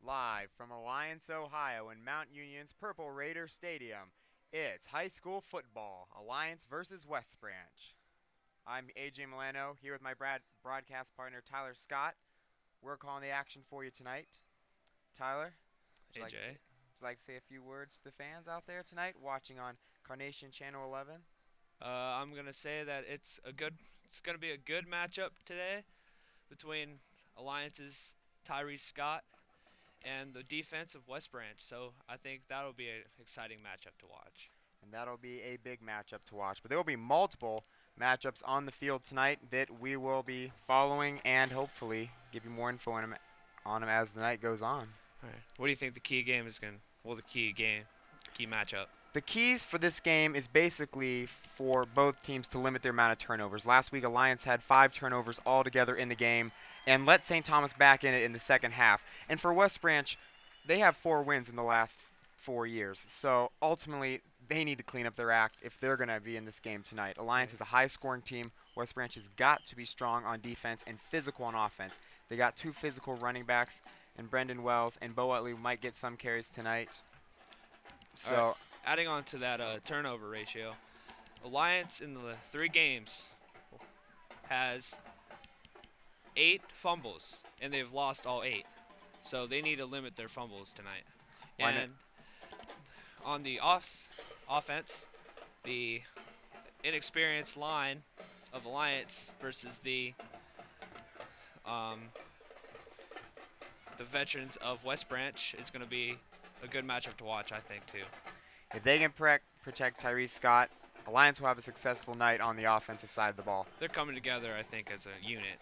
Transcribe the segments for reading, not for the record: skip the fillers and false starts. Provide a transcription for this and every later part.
Live from Alliance, Ohio in Mount Union's Purple Raider Stadium, it's high school football, Alliance versus West Branch. I'm AJ Milano here with my broadcast partner Tyler Scott. We're calling the action for you tonight. Tyler, would you Hey like to say, Jay. would you like to say a few words to the fans out there tonight watching on Carnation Channel 11? I'm gonna say that it's gonna be a good matchup today between Alliance's Tyrese Scott and the defense of West Branch. So I think that'll be an exciting matchup to watch. And that'll be a big matchup to watch. But there will be multiple matchups on the field tonight that we will be following and hopefully give you more info on them as the night goes on. All right. What do you think the key game is going? Well, the key matchup. The keys for this game is basically for both teams to limit their amount of turnovers. Last week, Alliance had 5 turnovers altogether in the game and let St. Thomas back in it in the second half. And for West Branch, they have 4 wins in the last 4 years. So ultimately, they need to clean up their act if they're going to be in this game tonight. Alliance is a high-scoring team. West Branch has got to be strong on defense and physical on offense. They got 2 physical running backs, and Brendan Wells and Bo Utley might get some carries tonight. So, All right. Adding on to that turnover ratio, Alliance in the 3 games has 8 fumbles, and they've lost all 8. So they need to limit their fumbles tonight. Why not? And on the offense, the inexperienced line of Alliance versus um, the veterans of West Branch is going to be a good matchup to watch, I think, too. if they can protect Tyrese Scott, Alliance will have a successful night on the offensive side of the ball. They're coming together, I think, as a unit.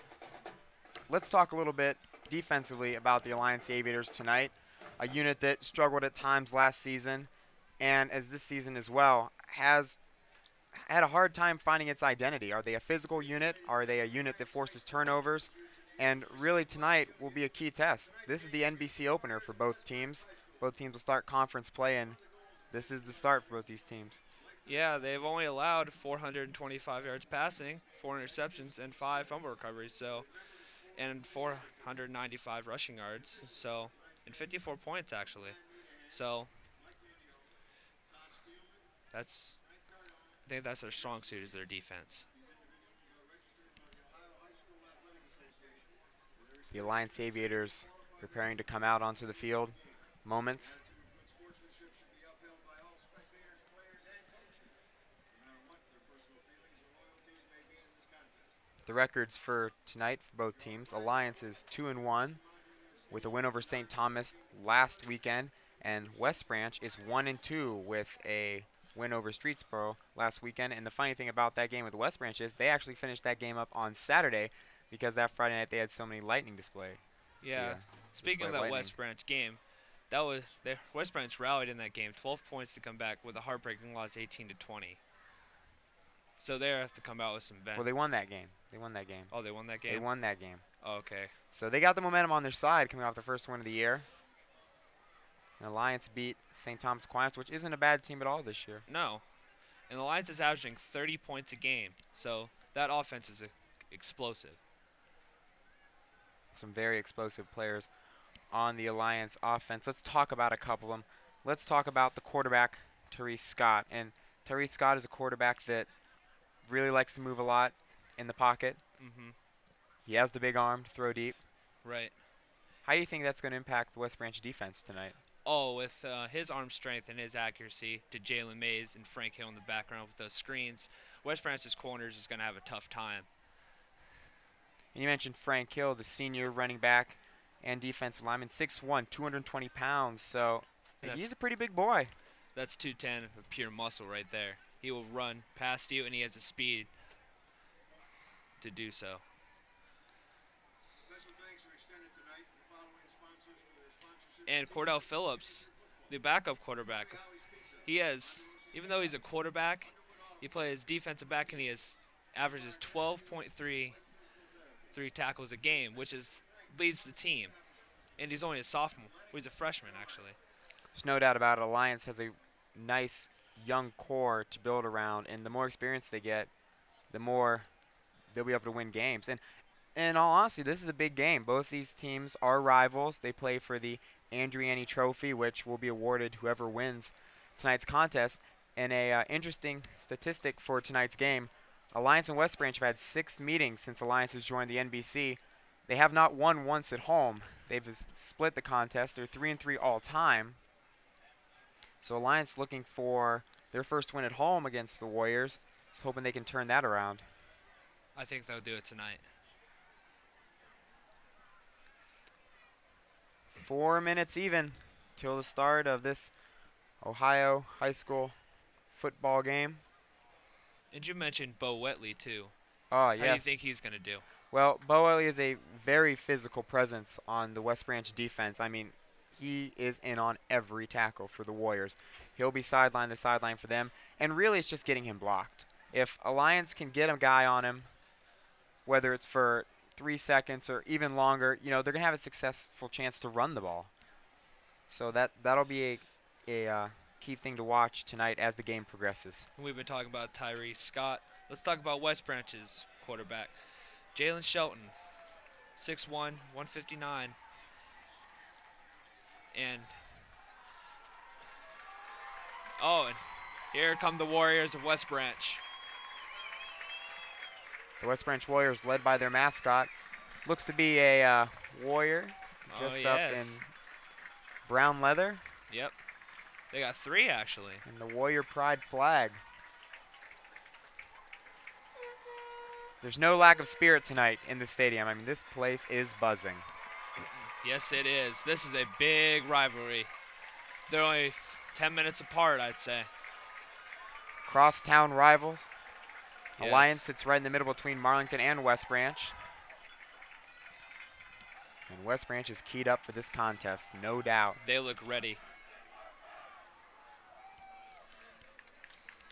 Let's talk a little bit defensively about the Alliance Aviators tonight, a unit that struggled at times last season and as this season as well has had a hard time finding its identity. Are they a physical unit? Are they a unit that forces turnovers? And really tonight will be a key test. This is the NBC opener for both teams. Both teams will start conference play, and this is the start for both these teams. Yeah, they've only allowed 425 yards passing, 4 interceptions, and 5 fumble recoveries, and 495 rushing yards, and 54 points actually. So I think that's their strong suit is their defense. The Alliance Aviators preparing to come out onto the field. Moments. The records for tonight for both teams. Alliance is 2-1 with a win over St. Thomas last weekend, and West Branch is 1-2 with a win over Streetsboro last weekend. And the funny thing about that game with West Branch is they actually finished that game up on Saturday because that Friday night they had so many lightning display. Yeah. Speaking of that lightning. West Branch game, West Branch rallied in that game, 12 points to come back with a heartbreaking loss, 18-20. So they have to come out with some vent. Well, they won that game. They won that game. Oh, they won that game? They won that game. Oh, okay. So they got the momentum on their side coming off the first win of the year. And Alliance beat St. Thomas Aquinas, which isn't a bad team at all this year. No. And the Alliance is averaging 30 points a game. So that offense is explosive. Some very explosive players on the Alliance offense. Let's talk about a couple of them. Let's talk about the quarterback, Tyrese Scott. And Tyrese Scott is a quarterback that really likes to move a lot in the pocket. Mm-hmm. He has the big arm to throw deep. Right. How do you think that's going to impact the West Branch defense tonight? Oh, with his arm strength and his accuracy to Jalen Mays and Frank Hill in the background with those screens, West Branch's corners is going to have a tough time. And you mentioned Frank Hill, the senior running back and defensive lineman, 6'1", 220 pounds. So he's a pretty big boy. That's 210 of pure muscle right there. He will run past you, and he has the speed to do so. And Cordell Phillips, the backup quarterback, even though he's a quarterback, he plays defensive back, and averages 12.3 tackles a game, which leads the team. And he's only a sophomore. Well, he's a freshman, actually. There's no doubt about it. Alliance has a nice young core to build around, and the more experience they get, the more they'll be able to win games. And in all honesty, this is a big game. Both these teams are rivals. They play for the Andriani Trophy, which will be awarded whoever wins tonight's contest. And a interesting statistic for tonight's game, Alliance and West Branch have had 6 meetings since Alliance has joined the NBC. They have not won once at home. They've split the contest. They're 3-3 all time. So Alliance looking for their first win at home against the Warriors. Just hoping they can turn that around. I think they'll do it tonight. 4 minutes even till the start of this Ohio high school football game. And you mentioned Bo Wetley, too. Oh, How yes. do you think he's going to do? Well, Bo Ellie is a very physical presence on the West Branch defense. I mean, he is in on every tackle for the Warriors. He'll be sideline to sideline for them, and really it's just getting him blocked. If Alliance can get a guy on him, whether it's for 3 seconds or even longer, you know, they're going to have a successful chance to run the ball. So that'll be a key thing to watch tonight as the game progresses. We've been talking about Tyrese Scott. Let's talk about West Branch's quarterback. Jalen Shelton, 6'1", 159. And here come the Warriors of West Branch. The West Branch Warriors, led by their mascot, looks to be a warrior dressed up in brown leather. Yep. They got 3, actually. And the Warrior Pride flag. There's no lack of spirit tonight in the stadium. I mean, this place is buzzing. Yes, it is. This is a big rivalry. They're only 10 minutes apart, I'd say. Crosstown rivals. Yes. Alliance sits right in the middle between Marlington and West Branch. And West Branch is keyed up for this contest, no doubt. They look ready.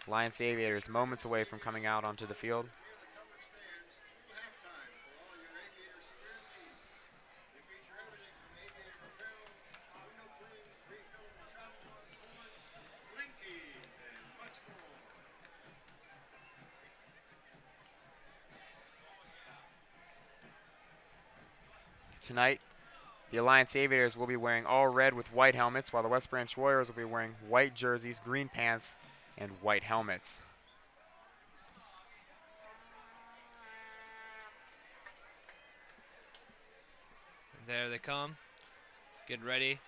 Alliance Aviators moments away from coming out onto the field. Tonight, the Alliance Aviators will be wearing all red with white helmets, while the West Branch Warriors will be wearing white jerseys, green pants, and white helmets. There they come. Getting ready.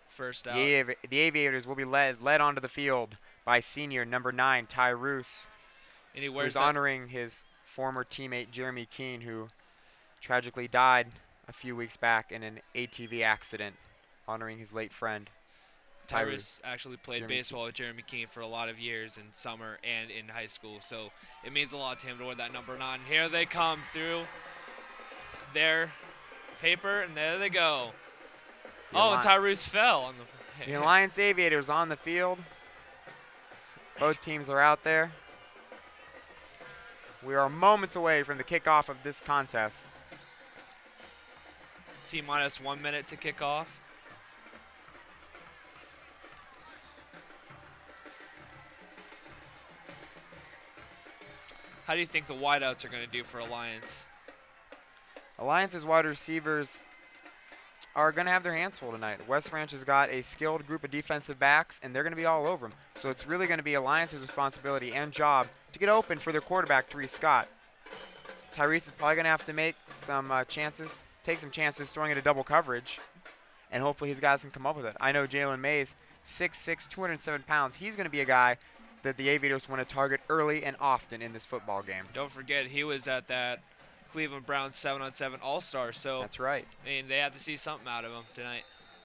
First out. The Aviators will be led onto the field by senior number 9, Ty Roos, And he who's honoring his former teammate Jeremy Keene, who tragically died a few weeks back in an ATV accident, honoring his late friend. Tyrus actually played Jeremy baseball with Jeremy Keene for a lot of years in summer and in high school, so it means a lot to him to wear that number 9. Here they come through their paper, and there they go. And Tyrus fell on the. The Alliance Aviators on the field. Both teams are out there. We are moments away from the kickoff of this contest. T-minus 1 minute to kick off. How do you think the wideouts are going to do for Alliance? Alliance's wide receivers are going to have their hands full tonight. West Branch has got a skilled group of defensive backs, and they're going to be all over them. So it's really going to be Alliance's responsibility and job to get open for their quarterback, Tyrese Scott. Tyrese is probably going to have to make some take some chances throwing into double coverage, and hopefully his guys can come up with it. I know Jalen Mays, 6'6", 207 pounds. He's going to be a guy that the Aviators want to target early and often in this football game. Don't forget, he was at that Cleveland Browns 7-on-7 All-Star, so that's right. I mean, they have to see something out of him tonight.